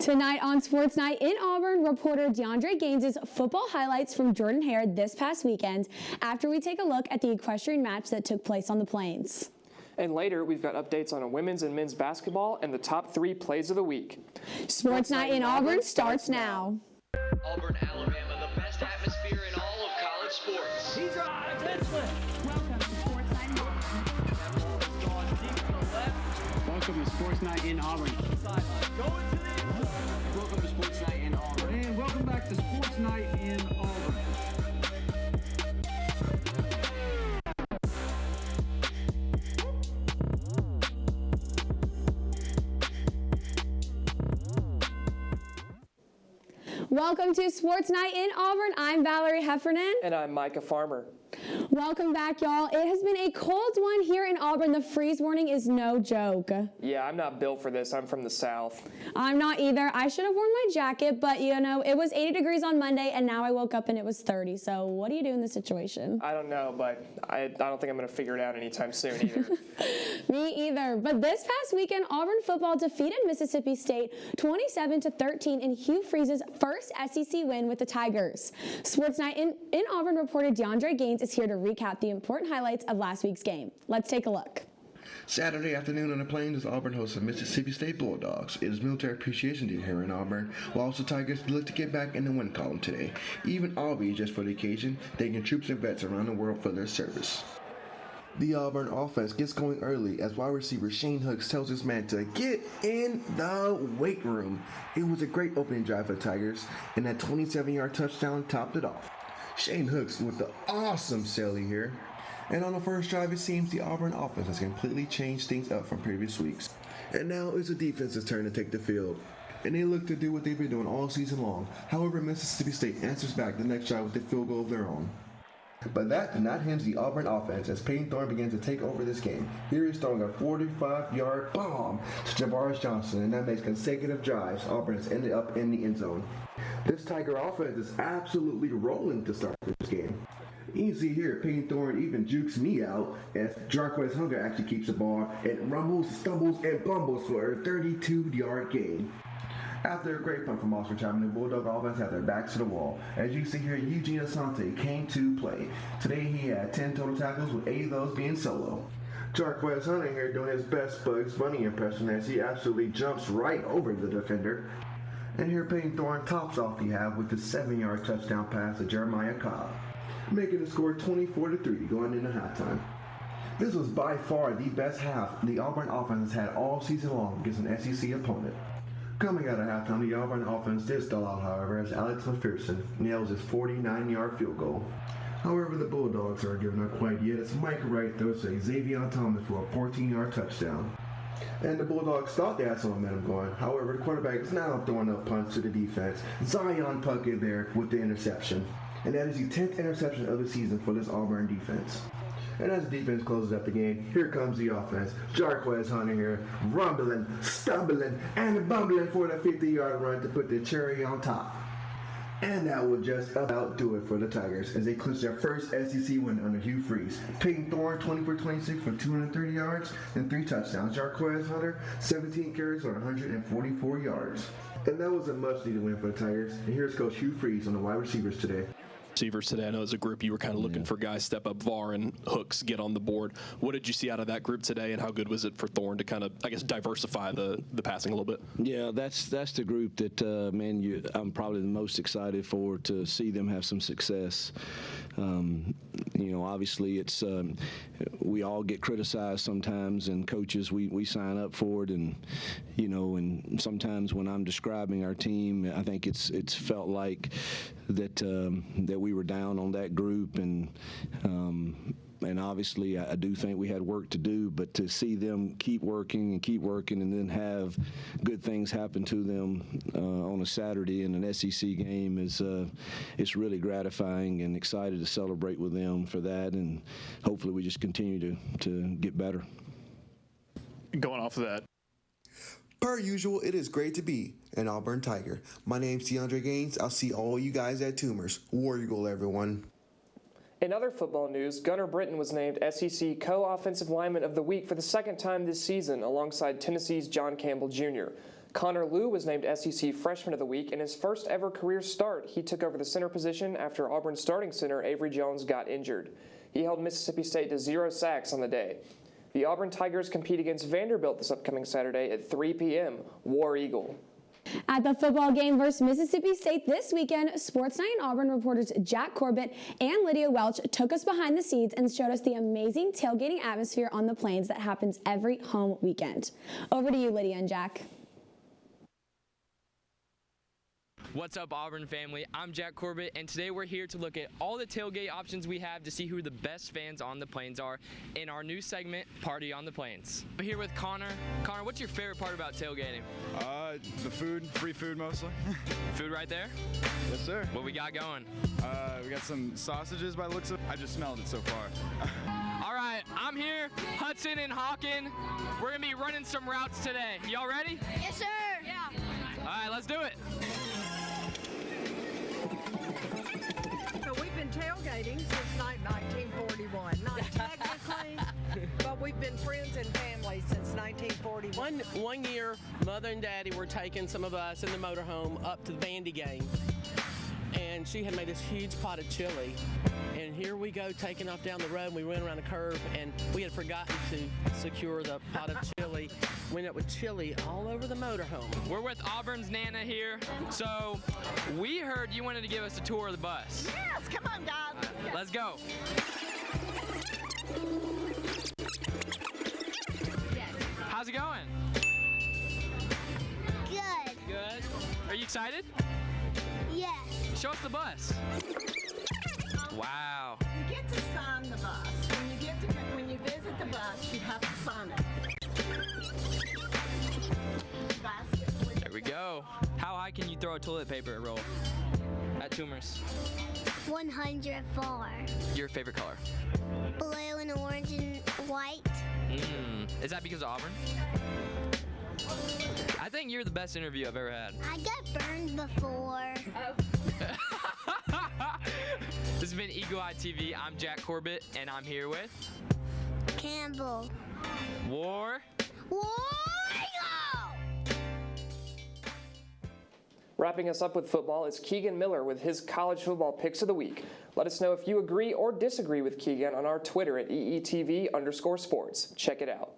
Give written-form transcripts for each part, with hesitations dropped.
Tonight on Sports Night in Auburn, reporter DeAndre Gaines' football highlights from Jordan-Hare this past weekend after we take a look at the equestrian match that took place on the Plains. And later, we've got updates on women's and men's basketball and the top 3 plays of the week. Sports Night in Auburn starts now. Auburn, Alabama, the best atmosphere in all of college sports. He drives and slips. Welcome to Sports Night in Auburn. Gone deep to the left. Welcome to Sports Night in Auburn. Sideline. Going to the end zone. Welcome to Sports Night in Auburn. And welcome back to Sports Night in Auburn. Welcome to Sports Night in Auburn. I'm Valerie Heffernan. And I'm Micah Farmer. Welcome back, y'all. It has been a cold one here in Auburn. The freeze warning is no joke. Yeah, I'm not built for this. I'm from the South. I'm not either. I should have worn my jacket, but you know, it was 80 degrees on Monday, and now I woke up and it was 30. So what do you do in this situation? I don't know, but I don't think I'm going to figure it out anytime soon either. Me either. But this past weekend, Auburn football defeated Mississippi State 27-13 in Hugh Freeze's first SEC win with the Tigers. Sports Night in Auburn reporter DeAndre Gaines is here to recap the important highlights of last week's game. Let's take a look. Saturday afternoon on the Plains as Auburn hosts the Mississippi State Bulldogs. It is Military Appreciation Day here in Auburn, while also Tigers look to get back in the win column today. Even albeit just for the occasion, thanking troops and vets around the world for their service. The Auburn offense gets going early as wide receiver Shane Hooks tells his man to get in the weight room. It was a great opening drive for the Tigers, and that 27-yard touchdown topped it off. Shane Hooks with the awesome sally here. And on the first drive, it seems the Auburn offense has completely changed things up from previous weeks. And now it's the defense's turn to take the field. And they look to do what they've been doing all season long. However, Mississippi State answers back the next drive with a field goal of their own. But that did not hinge the Auburn offense as Peyton Thorne began to take over this game. Here he's throwing a 45-yard bomb to Javaris Johnson, and that makes consecutive drives. Auburn has ended up in the end zone. This Tiger offense is absolutely rolling to start this game. You can see here, Peyton Thorne even jukes me out as Jarquez Hunger actually keeps the ball and rumbles, stumbles, and bumbles for a 32-yard gain. After a great punt from Oscar Chapman, the Bulldog offense had their backs to the wall. As you see here, Eugene Asante came to play. Today he had 10 total tackles, with 8 of those being solo. Jarquez Hunter here doing his best Bugs Bunny impression as he absolutely jumps right over the defender. And here Peyton Thorne tops off the half with the 7-yard touchdown pass to Jeremiah Cobb, making the score 24-3 going into halftime. This was by far the best half the Auburn offense has had all season long against an SEC opponent. Coming out of halftime, the Auburn offense did stall out, however, as Alex McPherson nails his 49-yard field goal. However, the Bulldogs aren't giving up quite yet as Micah Wright throws to Xavier Thomas for a 14-yard touchdown. And the Bulldogs thought they had some momentum going. However, the quarterback is now throwing up punts to the defense. Zion Puckett there with the interception. And that is the 10th interception of the season for this Auburn defense. And as the defense closes up the game, here comes the offense. Jarquez Hunter here, rumbling, stumbling, and bumbling for the 50-yard run to put the cherry on top. And that will just about do it for the Tigers as they clinch their first SEC win under Hugh Freeze. Peyton Thorne, 20-for-26 for 230 yards and 3 touchdowns. Jarquez Hunter, 17 carries for 144 yards. And that was a much-needed win for the Tigers. And here's Coach Hugh Freeze on the wide receivers today. Receivers today. I know as a group you were kind of looking for guys step up, VAR and Hooks get on the board. What did you see out of that group today, and how good was it for Thorne to kind of, I guess, diversify the passing a little bit? Yeah, that's the group that, I'm probably the most excited for, to see them have some success. Obviously it's we all get criticized sometimes, and coaches, we sign up for it, and and sometimes when I'm describing our team, I think it's felt like that we were down on that group, and obviously I do think we had work to do, but to see them keep working and then have good things happen to them on a Saturday in an SEC game is it's really gratifying, and excited to celebrate with them for that, and hopefully we just continue to get better. Going off of that, Per usual, it is great to be an Auburn Tiger. My name's DeAndre Gaines. I'll see all you guys at Toomers. War Eagle, everyone. In other football news, Gunnar Britton was named SEC Co-Offensive Lineman of the Week for the second time this season, alongside Tennessee's John Campbell Jr. Connor Liu was named SEC Freshman of the Week. In his first ever career start, he took over the center position after Auburn starting center Avery Jones got injured. He held Mississippi State to 0 sacks on the day. The Auburn Tigers compete against Vanderbilt this upcoming Saturday at 3 p.m. War Eagle. At the football game versus Mississippi State this weekend, Sports Night in Auburn reporters Jack Corbett and Lydia Welch took us behind the scenes and showed us the amazing tailgating atmosphere on the Plains that happens every home weekend. Over to you, Lydia and Jack. What's up, Auburn family? I'm Jack Corbett, and today we're here to look at all the tailgate options we have to see who the best fans on the Plains are in our new segment, Party on the Plains. We're here with Connor. Connor, what's your favorite part about tailgating? The food, free food mostly. Food right there? Yes, sir. What we got going? We got some sausages by the looks of it. I just smelled it so far. All right, I'm here, Hudson and Hawken. We're gonna be running some routes today. Y'all ready? Yes, sir. Yeah. All right, let's do it. So we've been tailgating since 1941. Not technically, but we've been friends and family since 1941. One year, Mother and Daddy were taking some of us in the motorhome up to the Vandy game. And she had made this huge pot of chili. And here we go taking off down the road, and we ran around a curve, and we had forgotten to secure the pot of chili. We ended up with chili all over the motorhome. We're with Auburn's Nana here. So we heard you wanted to give us a tour of the bus. Yes, come on, guys. Let's go. Yes. How's it going? Good. Good. Are you excited? Yes. Show us the bus. Wow. You get to sign the bus. When you visit the bus, you have to sign it. There we go. How high can you throw a toilet paper roll at Toomers? 104. Your favorite color? Blue and orange and white. Is that because of Auburn? I think you're the best interview I've ever had. I got burned before. This has been Eagle Eye TV. I'm Jack Corbett, and I'm here with Campbell. War Eagle! Wrapping us up with football is Kegan Miller with his college football picks of the week. Let us know if you agree or disagree with Kegan on our Twitter at EETV_sports. Check it out.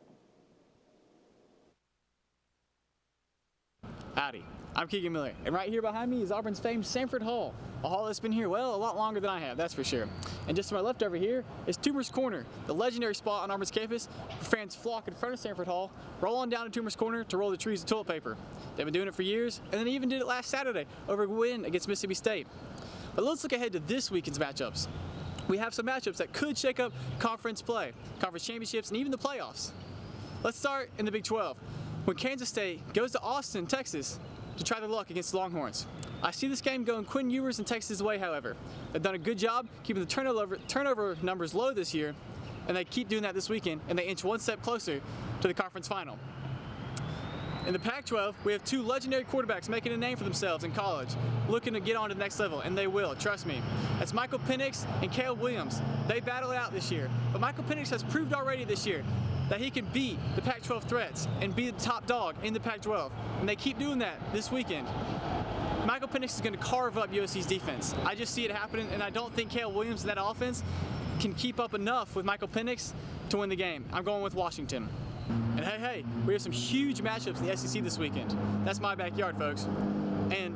Howdy, I'm Kegan Miller, and right here behind me is Auburn's famed Sanford Hall, a hall that's been here, well, a lot longer than I have, that's for sure. And just to my left over here is Toomers Corner, the legendary spot on Auburn's campus where fans flock in front of Sanford Hall, roll on down to Toomers Corner to roll the trees of toilet paper. They've been doing it for years, and then they even did it last Saturday over a win against Mississippi State. But let's look ahead to this weekend's matchups. We have some matchups that could shake up conference play, conference championships, and even the playoffs. Let's start in the Big 12. When Kansas State goes to Austin, Texas, to try their luck against the Longhorns. I see this game going Quinn Ewers and Texas' way, however. They've done a good job keeping the turnover numbers low this year, and they keep doing that this weekend, and they inch one step closer to the conference final. In the Pac-12, we have two legendary quarterbacks making a name for themselves in college, looking to get on to the next level, and they will, trust me. That's Michael Penix and Caleb Williams. They battled out this year, but Michael Penix has proved already this year that he can beat the Pac-12 threats and be the top dog in the Pac-12, and they keep doing that this weekend. Michael Penix is going to carve up USC's defense. I just see it happening, and I don't think Caleb Williams in that offense can keep up enough with Michael Penix to win the game. I'm going with Washington. And hey, we have some huge matchups in the SEC this weekend. That's my backyard, folks.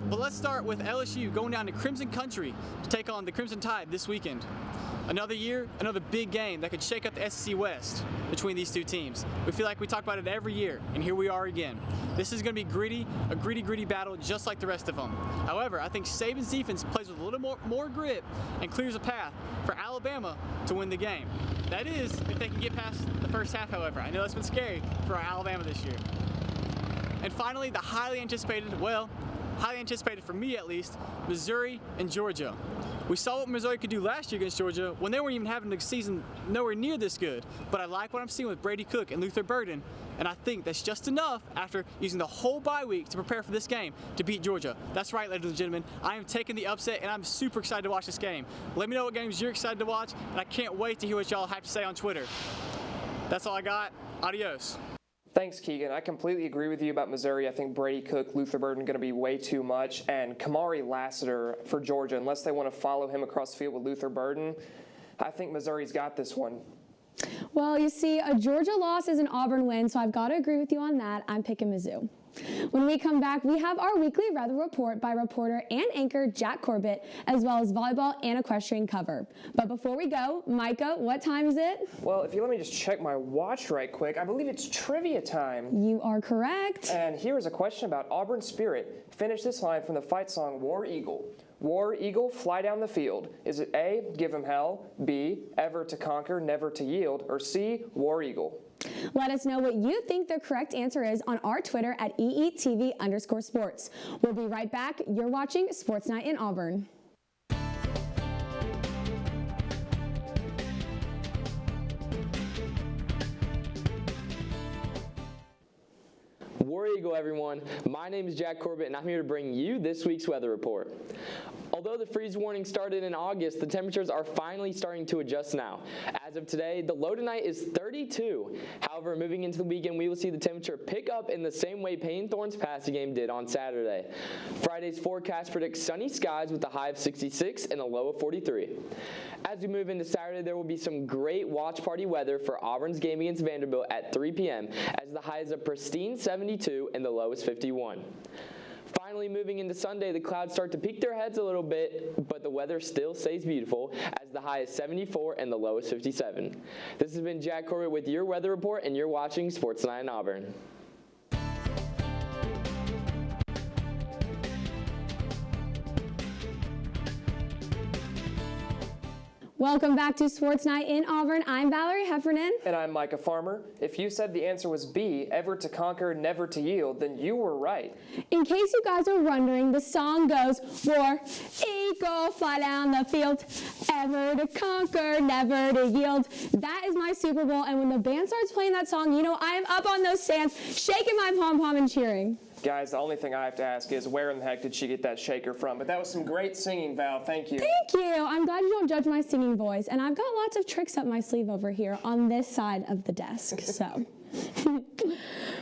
But let's start with LSU going down to Crimson Country to take on the Crimson Tide this weekend. Another year, another big game that could shake up the SEC West between these two teams. We feel like we talk about it every year, and here we are again. This is going to be a gritty battle just like the rest of them. However, I think Saban's defense plays with a little more grit and clears a path for Alabama to win the game. That is, if they can get past the first half, however. I know that's been scary for Alabama this year. And finally, the highly anticipated for me at least, Missouri and Georgia. We saw what Missouri could do last year against Georgia when they weren't even having a season nowhere near this good. But I like what I'm seeing with Brady Cook and Luther Burden, and I think that's just enough after using the whole bye week to prepare for this game to beat Georgia. That's right, ladies and gentlemen. I am taking the upset, and I'm super excited to watch this game. Let me know what games you're excited to watch, and I can't wait to hear what y'all have to say on Twitter. That's all I got. Adios. Thanks, Kegan. I completely agree with you about Missouri. I think Brady Cook, Luther Burden going to be way too much, and Kamari Lassiter for Georgia, unless they want to follow him across the field with Luther Burden, I think Missouri's got this one. Well, you see, a Georgia loss is an Auburn win, so I've got to agree with you on that. I'm picking Mizzou. When we come back, we have our weekly weather report by reporter and anchor Jack Corbett, as well as volleyball and equestrian cover. But before we go, Micah, what time is it? Well, if you let me just check my watch right quick, I believe it's trivia time. You are correct. And here is a question about Auburn spirit. Finish this line from the fight song War Eagle. War Eagle, fly down the field. Is it A, give 'em hell, B, ever to conquer, never to yield, or C, War Eagle? Let us know what you think the correct answer is on our Twitter at EETV_sports. We'll be right back. You're watching Sports Night in Auburn. War Eagle, everyone. My name is Jack Corbett, and I'm here to bring you this week's weather report. Although the freeze warning started in August, the temperatures are finally starting to adjust now. As of today, the low tonight is 32. However, moving into the weekend, we will see the temperature pick up in the same way Payne Thorne's passing game did on Saturday. Friday's forecast predicts sunny skies with a high of 66 and a low of 43. As we move into Saturday, there will be some great watch party weather for Auburn's game against Vanderbilt at 3 p.m. as the high is a pristine 72 and the low is 51. Finally, moving into Sunday, the clouds start to peek their heads a little bit, but the weather still stays beautiful as the high is 74 and the low is 57. This has been Jack Corbett with your weather report, and you're watching Sports Night in Auburn. Welcome back to Sports Night in Auburn. I'm Valerie Heffernan. And I'm Micah Farmer. If you said the answer was B, ever to conquer, never to yield, then you were right. In case you guys are wondering, the song goes, War Eagle, fly down the field, ever to conquer, never to yield. That is my Super Bowl, and when the band starts playing that song, you know I am up on those stands, shaking my pom-pom and cheering. Guys, the only thing I have to ask is where in the heck did she get that shaker from? But that was some great singing, Val. Thank you. Thank you. I'm glad you don't judge my singing voice. And I've got lots of tricks up my sleeve over here on this side of the desk. So,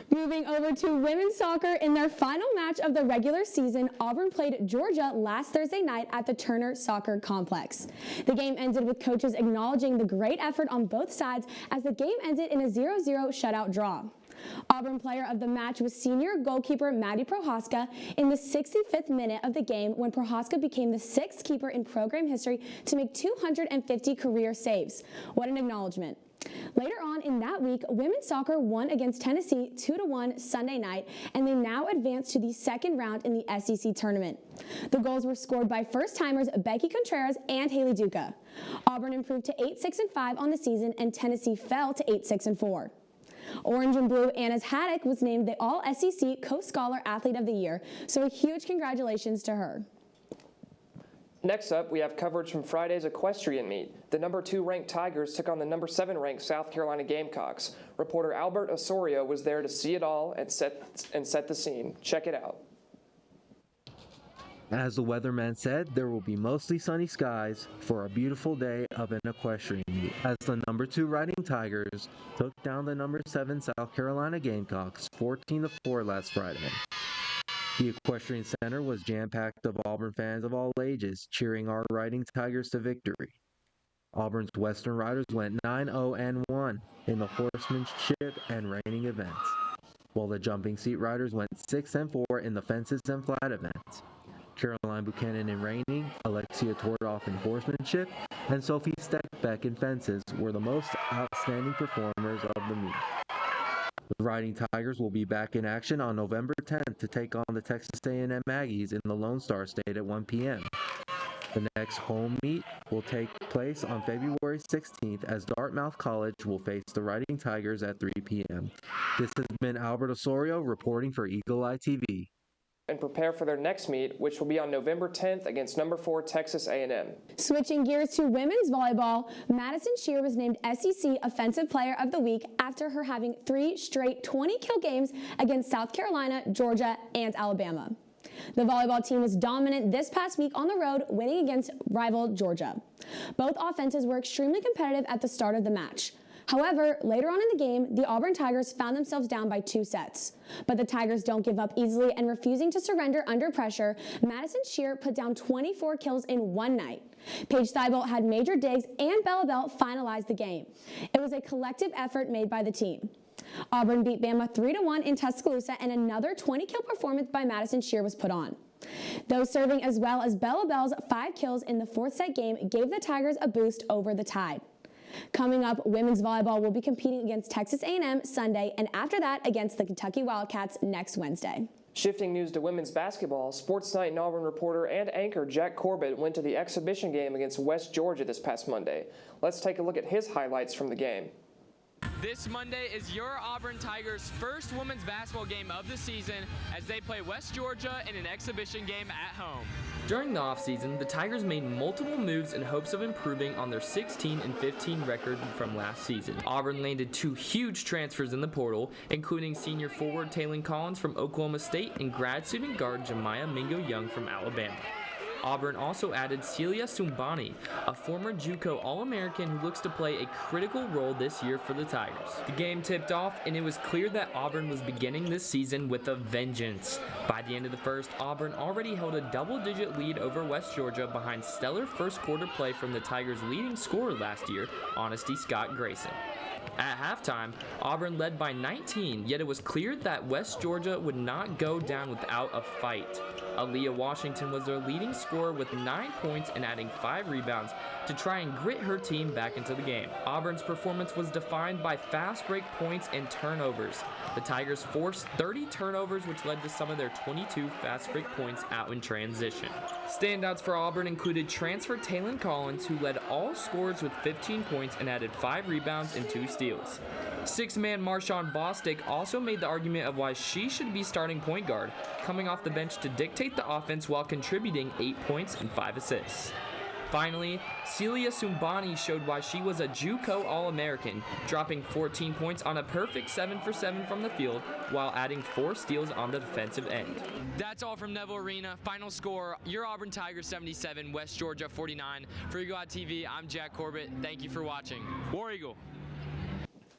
moving over to women's soccer, in their final match of the regular season, Auburn played Georgia last Thursday night at the Turner Soccer Complex. The game ended with coaches acknowledging the great effort on both sides as the game ended in a 0-0 shutout draw. Auburn player of the match was senior goalkeeper Maddie Prohaska in the 65th minute of the game when Prohaska became the 6th keeper in program history to make 250 career saves. What an acknowledgement. Later on in that week, women's soccer won against Tennessee 2-1 Sunday night, and they now advance to the second round in the SEC tournament. The goals were scored by first-timers Becky Contreras and Haley Duca. Auburn improved to 8-6-5 on the season, and Tennessee fell to 8-6-4. Orange and Blue Anna's Haddock was named the All-SEC Coast Scholar Athlete of the Year, so a huge congratulations to her. Next up, we have coverage from Friday's equestrian meet. The number 2 ranked Tigers took on the number 7 ranked South Carolina Gamecocks. Reporter Albert Osorio was there to see it all and set the scene. Check it out. As the weatherman said, there will be mostly sunny skies for a beautiful day of an equestrian meet, as the number 2 Riding Tigers took down the number 7 South Carolina Gamecocks 14-4 last Friday. The Equestrian Center was jam-packed of Auburn fans of all ages, cheering our Riding Tigers to victory. Auburn's Western Riders went 9-0-1 in the horsemanship and reining events, while the Jumping Seat Riders went 6-4 in the fences and flat events. Caroline Buchanan in reining, Alexia Tordoff in horsemanship, and Sophie Steckbeck in fences were the most outstanding performers of the meet. The Riding Tigers will be back in action on November 10th to take on the Texas A&M Aggies in the Lone Star State at 1 p.m. The next home meet will take place on February 16th as Dartmouth College will face the Riding Tigers at 3 p.m. This has been Albert Osorio reporting for Eagle Eye TV. And prepare for their next meet, which will be on November 10th against number 4 Texas A&M. Switching gears to women's volleyball, Madison Shear was named SEC Offensive Player of the Week after her having 3 straight 20-kill games against South Carolina, Georgia, and Alabama. The volleyball team was dominant this past week on the road, winning against rival Georgia. Both offenses were extremely competitive at the start of the match. However, later on in the game, the Auburn Tigers found themselves down by 2 sets. But the Tigers don't give up easily, and refusing to surrender under pressure, Madison Shear put down 24 kills in one night. Paige Thibault had major digs, and Bella Bell finalized the game. It was a collective effort made by the team. Auburn beat Bama 3-1 in Tuscaloosa, and another 20-kill performance by Madison Shear was put on. Those serving as well as Bella Bell's 5 kills in the 4th set game gave the Tigers a boost over the Tide. Coming up, women's volleyball will be competing against Texas A&M Sunday, and after that against the Kentucky Wildcats next Wednesday. Shifting news to women's basketball, Sports Night in Auburn reporter and anchor Jack Corbett went to the exhibition game against West Georgia this past Monday. Let's take a look at his highlights from the game. This Monday is your Auburn Tigers' first women's basketball game of the season as they play West Georgia in an exhibition game at home. During the offseason, the Tigers made multiple moves in hopes of improving on their 16-15 record from last season. Auburn landed 2 huge transfers in the portal, including senior forward Taylon Collins from Oklahoma State and grad student guard Jemiah Mingo Young from Alabama. Auburn also added Celia Sumbani, a former JUCO All-American who looks to play a critical role this year for the Tigers. The game tipped off, and it was clear that Auburn was beginning this season with a vengeance. By the end of the first, Auburn already held a double-digit lead over West Georgia behind stellar first-quarter play from the Tigers' leading scorer last year, Honesty Scott Grayson. At halftime, Auburn led by 19, yet it was clear that West Georgia would not go down without a fight. Aaliyah Washington was their leading scorer with 9 points and adding 5 rebounds to try and grit her team back into the game. Auburn's performance was defined by fast break points and turnovers. The Tigers forced 30 turnovers, which led to some of their 22 fast break points out in transition. Standouts for Auburn included transfer Taylon Collins, who led all scorers with 15 points and added 5 rebounds and 2 steals. 6-man Marshawn Bostic also made the argument of why she should be starting point guard, coming off the bench to dictate the offense while contributing 8 points and 5 assists. Finally, Celia Sumbani showed why she was a JUCO All-American, dropping 14 points on a perfect 7 for 7 from the field while adding 4 steals on the defensive end. That's all from Neville Arena. Final score, your Auburn Tigers 77, West Georgia 49. For Eagle Eye TV, I'm Jack Corbett. Thank you for watching. War Eagle.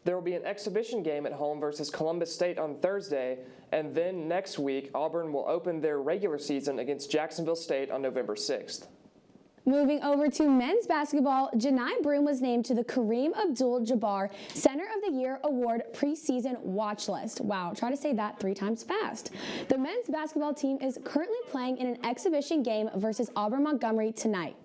There will be an exhibition game at home versus Columbus State on Thursday, and then next week, Auburn will open their regular season against Jacksonville State on November 6th. Moving over to men's basketball, Janai Broom was named to the Kareem Abdul-Jabbar Center of the Year Award preseason watch list. Wow, try to say that 3 times fast. The men's basketball team is currently playing in an exhibition game versus Auburn Montgomery tonight.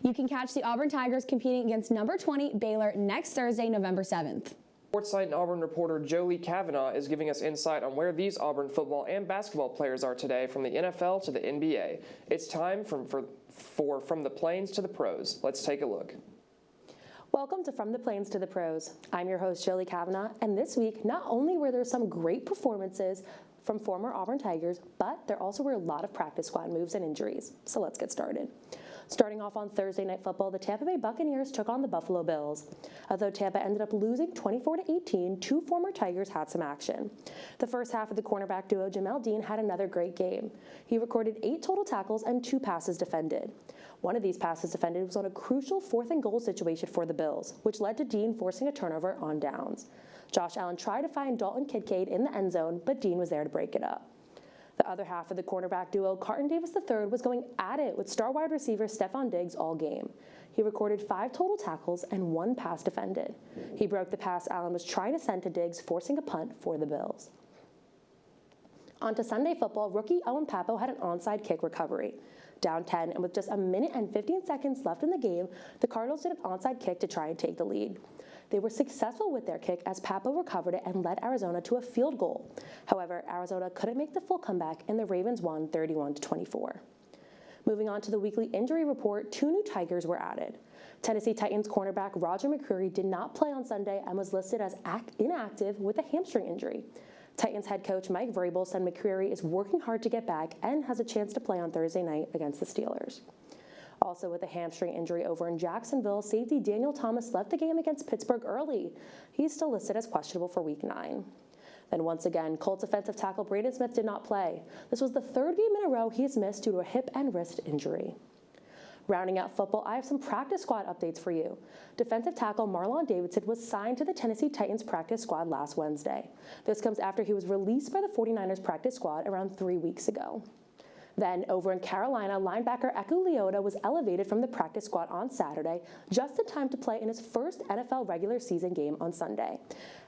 You can catch the Auburn Tigers competing against number 20 Baylor next Thursday, November 7th. Sports Night and Auburn reporter Joleigh Cavanagh is giving us insight on where these Auburn football and basketball players are today from the NFL to the NBA. It's time From the Plains to the Pros. Let's take a look. Welcome to From the Plains to the Pros. I'm your host, Joleigh Cavanagh, and this week, not only were there some great performances from former Auburn Tigers, but there also were a lot of practice squad moves and injuries. So let's get started. Starting off on Thursday Night Football, the Tampa Bay Buccaneers took on the Buffalo Bills. Although Tampa ended up losing 24-18, 2 former Tigers had some action. The first half of the cornerback duo, Jamel Dean, had another great game. He recorded 8 total tackles and 2 passes defended. One of these passes defended was on a crucial 4th and goal situation for the Bills, which led to Dean forcing a turnover on downs. Josh Allen tried to find Dalton Kincaid in the end zone, but Dean was there to break it up. The other half of the cornerback duo, Carlton Davis III, was going at it with star wide receiver Stephon Diggs all game. He recorded 5 total tackles and 1 pass defended. He broke the pass Allen was trying to send to Diggs, forcing a punt for the Bills. On to Sunday football, rookie Owen Pappoe had an onside kick recovery. Down 10 and with just a minute and 15 seconds left in the game, the Cardinals did an onside kick to try and take the lead. They were successful with their kick as Pappoe recovered it and led Arizona to a field goal. However, Arizona couldn't make the full comeback and the Ravens won 31-24. Moving on to the weekly injury report, 2 new Tigers were added. Tennessee Titans cornerback Roger McCreary did not play on Sunday and was listed as inactive with a hamstring injury. Titans head coach Mike Vrabel said McCreary is working hard to get back and has a chance to play on Thursday night against the Steelers. Also with a hamstring injury over in Jacksonville, safety Daniel Thomas left the game against Pittsburgh early. He's still listed as questionable for Week 9. Then once again, Colts offensive tackle Braden Smith did not play. This was the 3rd game in a row he has missed due to a hip and wrist injury. Rounding out football, I have some practice squad updates for you. Defensive tackle Marlon Davidson was signed to the Tennessee Titans practice squad last Wednesday. This comes after he was released by the 49ers practice squad around 3 weeks ago. Then, over in Carolina, linebacker Eku Leota was elevated from the practice squad on Saturday, just in time to play in his first NFL regular season game on Sunday.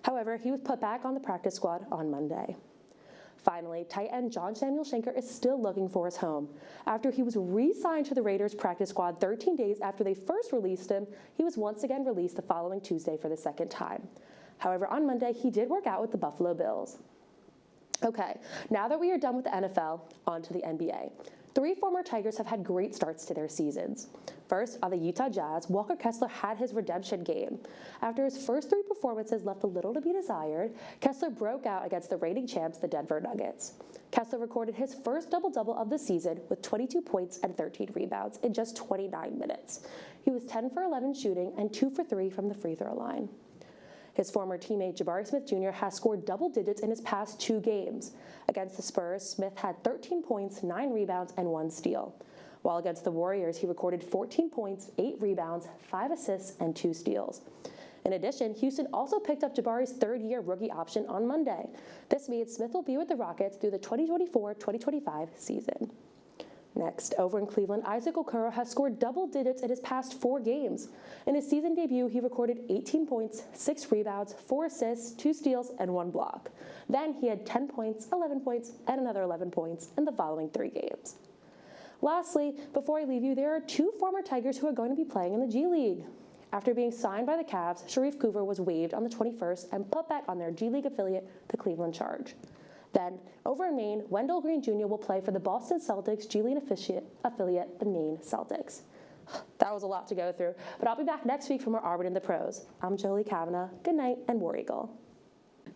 However, he was put back on the practice squad on Monday. Finally, tight end John Samuel Shenker is still looking for his home. After he was re-signed to the Raiders practice squad 13 days after they first released him, he was once again released the following Tuesday for the second time. However, on Monday, he did work out with the Buffalo Bills. Okay, now that we are done with the NFL, on to the NBA. 3 former Tigers have had great starts to their seasons. First, on the Utah Jazz, Walker Kessler had his redemption game. After his first 3 performances left a little to be desired, Kessler broke out against the reigning champs, the Denver Nuggets. Kessler recorded his first double-double of the season with 22 points and 13 rebounds in just 29 minutes. He was 10 for 11 shooting and 2 for 3 from the free throw line. His former teammate Jabari Smith Jr. has scored double digits in his past 2 games. Against the Spurs, Smith had 13 points, 9 rebounds, and 1 steal. While against the Warriors, he recorded 14 points, 8 rebounds, 5 assists, and 2 steals. In addition, Houston also picked up Jabari's 3rd-year rookie option on Monday. This means Smith will be with the Rockets through the 2024-2025 season. Next, over in Cleveland, Isaac Okoro has scored double digits in his past 4 games. In his season debut, he recorded 18 points, 6 rebounds, 4 assists, 2 steals, and 1 block. Then he had 10 points, 11 points, and another 11 points in the following 3 games. Lastly, before I leave you, there are 2 former Tigers who are going to be playing in the G League. After being signed by the Cavs, Sharif Coover was waived on the 21st and put back on their G League affiliate, the Cleveland Charge. Then, over in Maine, Wendell Green Jr. will play for the Boston Celtics G League affiliate, the Maine Celtics. That was a lot to go through, but I'll be back next week for more Auburn in the Pros. I'm Joleigh Cavanagh. Good night, and War Eagle.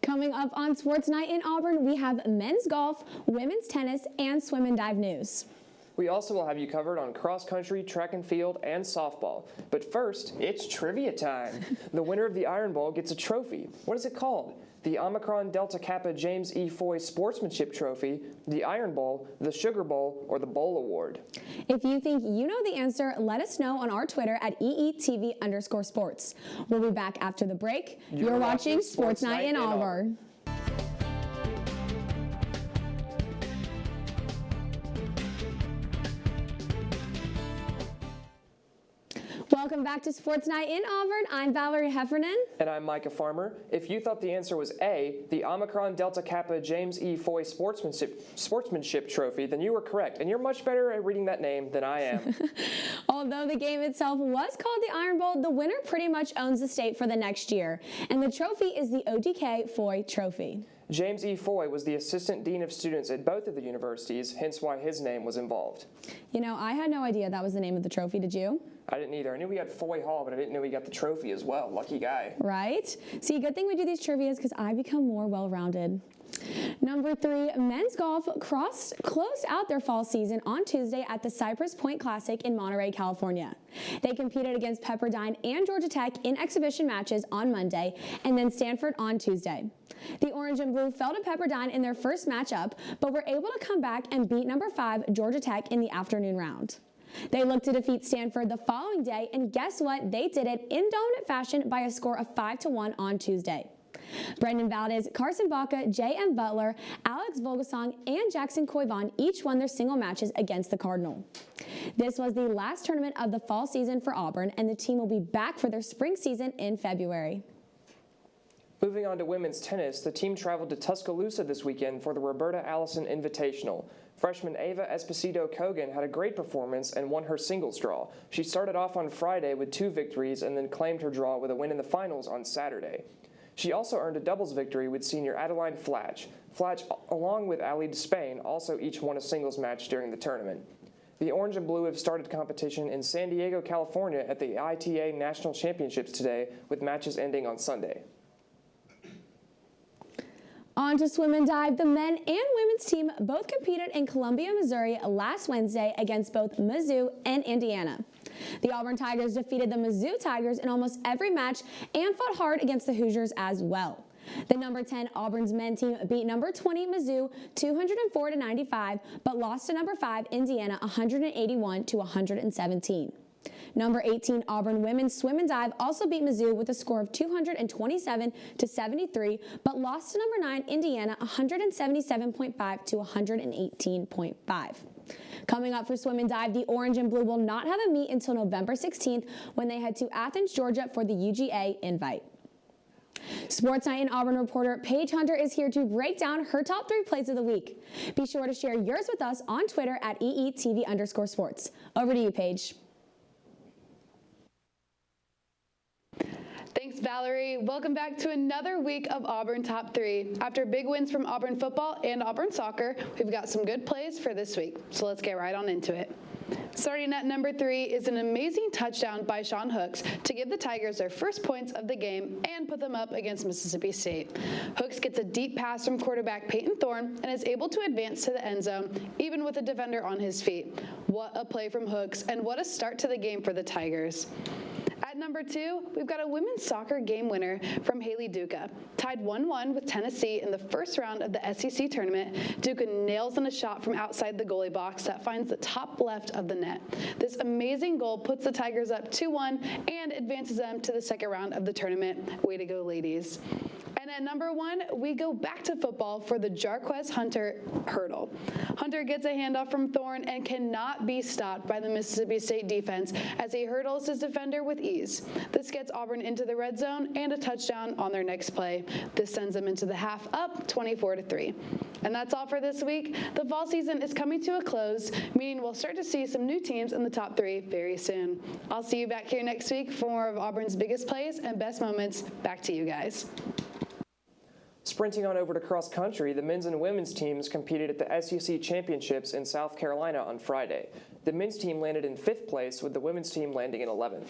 Coming up on Sports Night in Auburn, we have men's golf, women's tennis, and swim and dive news. We also will have you covered on cross country, track and field, and softball. But first, it's trivia time. The winner of the Iron Bowl gets a trophy. What is it called? The Omicron Delta Kappa James E. Foy Sportsmanship Trophy, the Iron Bowl, the Sugar Bowl, or the Bowl Award. If you think you know the answer, let us know on our Twitter at EETV_sports. We'll be back after the break. You're watching Sports Night in Auburn. Welcome back to Sports Night in Auburn. I'm Valerie Heffernan. And I'm Micah Farmer. If you thought the answer was A, the Omicron Delta Kappa James E. Foy Sportsmanship Trophy, then you were correct. And you're much better at reading that name than I am. Although the game itself was called the Iron Bowl, the winner pretty much owns the state for the next year. And the trophy is the ODK Foy Trophy. James E. Foy was the assistant dean of students at both of the universities, hence why his name was involved. You know, I had no idea that was the name of the trophy, did you? I didn't either. I knew we had Foy Hall, but I didn't know we got the trophy as well. Lucky guy. Right? See, good thing we do these trivias because I become more well-rounded. Number 3, men's golf closed out their fall season on Tuesday at the Cypress Point Classic in Monterey, California. They competed against Pepperdine and Georgia Tech in exhibition matches on Monday and then Stanford on Tuesday. The Orange and Blue fell to Pepperdine in their first matchup, but were able to come back and beat number 5 Georgia Tech in the afternoon round. They looked to defeat Stanford the following day, and guess what? They did it in dominant fashion by a score of 5-1 on Tuesday. Brendan Valdez, Carson Baca, J.M. Butler, Alex Volgasong, and Jackson Koivan each won their single matches against the Cardinal. This was the last tournament of the fall season for Auburn, and the team will be back for their spring season in February. Moving on to women's tennis, the team traveled to Tuscaloosa this weekend for the Roberta Allison Invitational. Freshman Ava Esposito Kegan had a great performance and won her singles draw. She started off on Friday with 2 victories and then claimed her draw with a win in the finals on Saturday. She also earned a doubles victory with senior Adeline Flatch. Flatch, along with Ali Spain, also each won a singles match during the tournament. The Orange and Blue have started competition in San Diego, California at the ITA National Championships today, with matches ending on Sunday. On to swim and dive. The men and women's team both competed in Columbia, Missouri last Wednesday against both Mizzou and Indiana. The Auburn Tigers defeated the Mizzou Tigers in almost every match and fought hard against the Hoosiers as well. The number 10 Auburn's men team beat number 20 Mizzou 204-95, but lost to number 5 Indiana 181-117. Number 18 Auburn women's swim and dive also beat Mizzou with a score of 227-73, but lost to number 9 Indiana 177.5-118.5. Coming up for swim and dive, the orange and blue will not have a meet until November 16th when they head to Athens, Georgia for the UGA Invite. Sports Night in Auburn reporter Paige Hunter is here to break down her top 3 plays of the week. Be sure to share yours with us on Twitter at EETV_sports. Over to you, Paige. Thanks, Valerie. Welcome back to another week of Auburn Top 3. After big wins from Auburn football and Auburn soccer, we've got some good plays for this week, so let's get right on into it. Starting at number 3 is an amazing touchdown by Sean Hooks to give the Tigers their first points of the game and put them up against Mississippi State. Hooks gets a deep pass from quarterback Peyton Thorne and is able to advance to the end zone, even with a defender on his feet. What a play from Hooks, and what a start to the game for the Tigers. At number 2, we've got a women's soccer game winner from Haley Duca. Tied 1-1 with Tennessee in the first round of the SEC tournament, Duca nails in a shot from outside the goalie box that finds the top left of the net. This amazing goal puts the Tigers up 2-1 and advances them to the second round of the tournament. Way to go, ladies. And at number 1, we go back to football for the Jarquez Hunter hurdle. Hunter gets a handoff from Thorne and cannot be stopped by the Mississippi State defense as he hurdles his defender with ease. This gets Auburn into the red zone and a touchdown on their next play. This sends them into the half up 24-3. And that's all for this week. The fall season is coming to a close, meaning we'll start to see some new teams in the top 3 very soon. I'll see you back here next week for more of Auburn's biggest plays and best moments. Back to you guys. Sprinting on over to cross country, the men's and women's teams competed at the SEC Championships in South Carolina on Friday. The men's team landed in 5th place, with the women's team landing in 11th.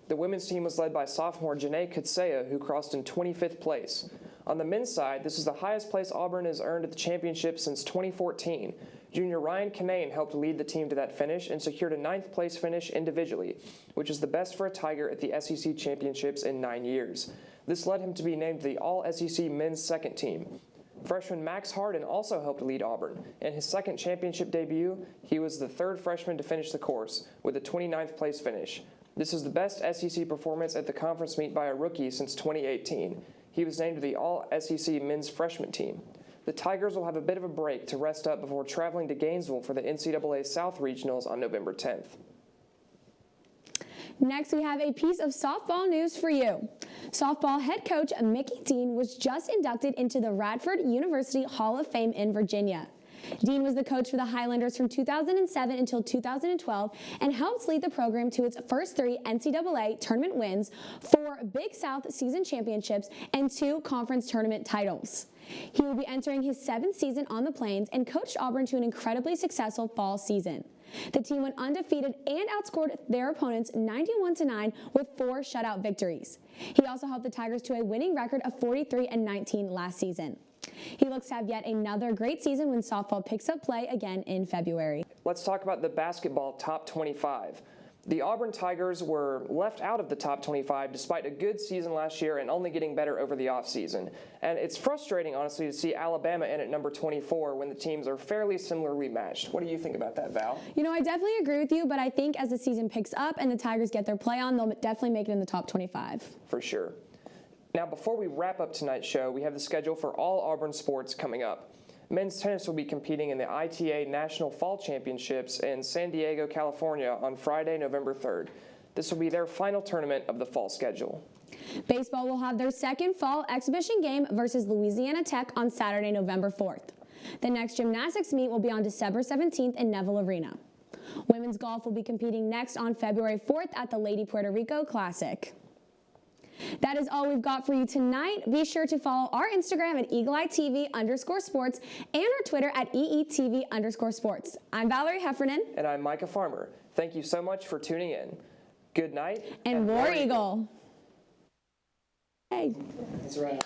The women's team was led by sophomore Jakai, who crossed in 25th place. On the men's side, this is the highest place Auburn has earned at the championship since 2014. Junior Ryan Canane helped lead the team to that finish and secured a 9th place finish individually, which is the best for a Tiger at the SEC Championships in 9 years. This led him to be named the All-SEC men's second team. Freshman Max Harden also helped lead Auburn. In his second championship debut, he was the 3rd freshman to finish the course, with a 29th place finish. This is the best SEC performance at the conference meet by a rookie since 2018. He was named to the All-SEC men's freshman team. The Tigers will have a bit of a break to rest up before traveling to Gainesville for the NCAA South Regionals on November 10th. Next, we have a piece of softball news for you. Softball head coach Mickey Dean was just inducted into the Radford University Hall of Fame in Virginia. Dean was the coach for the Highlanders from 2007 until 2012 and helped lead the program to its first 3 NCAA tournament wins, 4 Big South season championships, and 2 conference tournament titles. He will be entering his 7th season on the Plains and coached Auburn to an incredibly successful fall season. The team went undefeated and outscored their opponents 91-9 with 4 shutout victories. He also helped the Tigers to a winning record of 43-19 last season. He looks to have yet another great season when softball picks up play again in February. Let's talk about the basketball top 25. The Auburn Tigers were left out of the top 25 despite a good season last year and only getting better over the offseason. And it's frustrating, honestly, to see Alabama in at number 24 when the teams are fairly similarly matched. What do you think about that, Val? You know, I definitely agree with you, but I think as the season picks up and the Tigers get their play on, they'll definitely make it in the top 25. For sure. Now, before we wrap up tonight's show, we have the schedule for all Auburn sports coming up. Men's tennis will be competing in the ITA National Fall Championships in San Diego, California on Friday, November 3rd. This will be their final tournament of the fall schedule. Baseball will have their second fall exhibition game versus Louisiana Tech on Saturday, November 4th. The next gymnastics meet will be on December 17th in Neville Arena. Women's golf will be competing next on February 4th at the Lady Puerto Rico Classic. That is all we've got for you tonight. Be sure to follow our Instagram at EagleEyeTV_sports and our Twitter at EETV_sports. I'm Valerie Heffernan. And I'm Micah Farmer. Thank you so much for tuning in. Good night. And War Eagle. Hey. That's right.